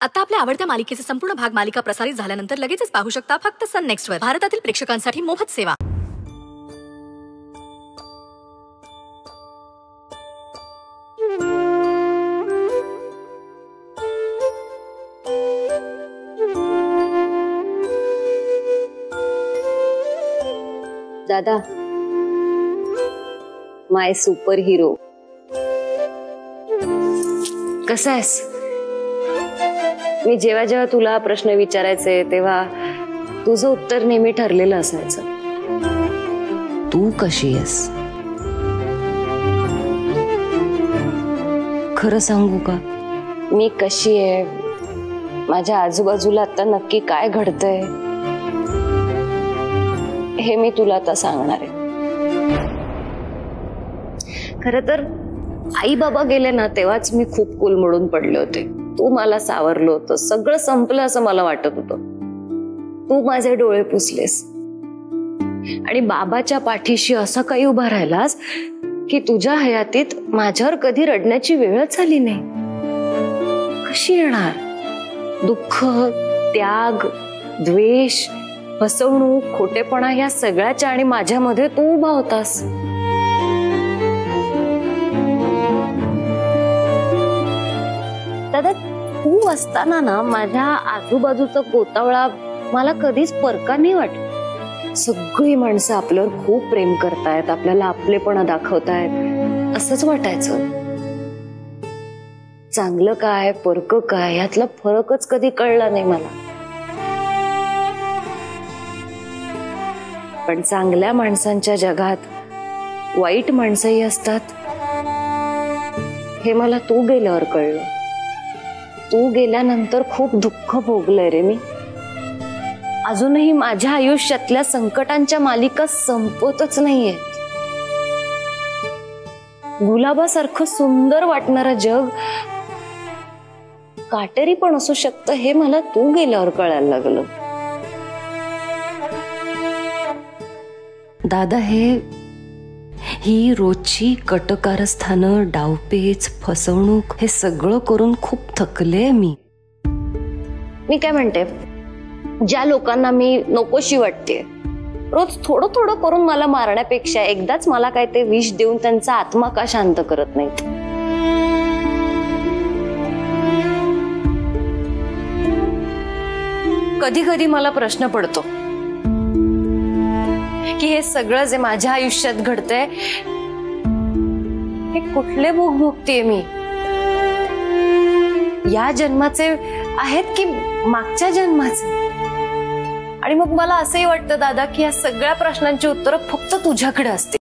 आता आपल्या आवडत्या मालिकेचे संपूर्ण भाग मालिका प्रसारित झाल्यानंतर लगेचच पाहू शकता फक्त सन नेक्स्ट वर. भारतातील प्रेक्षकांसाठी मोफत सेवा. दादा, माय सुपर हिरो, कसा आहेस? मी जेव्हा जेव्हा तुला प्रश्न विचारायचे तेव्हा तुझं उत्तर नेहमी ठरलेलं असायचं. तू कशी आहेस? खरं सांगू का, मी कशी आहे, माझ्या आजूबाजूला आता नक्की काय घडतंय हे मी तुला आता सांगणार आहे. खरं तर आई बाबा गेले ना तेव्हाच मी खूप कुलमडून पडले होते. तू मला सावरलं होतं, सगळं संपलं असं मला वाटत होतं. तू माझे डोळे पुसलेस आणि बाबाच्या पाठीशी असं काही उभा राहिलास की तुझ्या हयातीत माझ्यावर कधी रडण्याची वेळच आली नाही. कशी येणार? दुःख, त्याग, द्वेष, फसवणूक, खोटेपणा या सगळ्याच्या आणि माझ्यामध्ये तू उभा होतास. दादा, तू असताना ना माझ्या आजूबाजूचा गोतावळा मला कधीच परका नाही वाटत. सगळी माणसं आपल्यावर खूप प्रेम करतायत, आपल्याला आपलेपणा दाखवतायत असंच वाटायचं. चांगलं काय परक काय यातला फरकच कधी कळला नाही मला. पण चांगल्या माणसांच्या जगात वाईट माणसंही असतात हे मला तू गेल्यावर कळलं. तू गेल्यानंतर खूप दुःख भोगलंय रे मी. अजूनही माझ्या आयुष्यातल्या संकटांच्या मालिका संपतच नाहीये. गुलाबासारखं सुंदर वाटणारं जग काटेरी पण असू शकतं हे मला तू गेल्यावर कळायला लागलं. दादा, ही रोजची कटकारस्थानं, डावपेच, फसवणूक हे सगळं करून खूप थकले मी. मी काय म्हणते, ज्या लोकांना मी नकोशी वाटते, रोज थोडं थोडं करून मला मारण्यापेक्षा एकदाच मला काय ते विष देऊन त्यांचा आत्मा का शांत करत नाहीत? कधी कधी मला प्रश्न पडतो की हे सगळं जे माझ्या आयुष्यात घडतंय हे कुठले भोग भोगतेय मी? या जन्माचे आहेत की मागच्या जन्माचे? आणि मग मला असंही वाटतं दादा की या सगळ्या प्रश्नांची उत्तरं फक्त तुझ्याकडे असतील.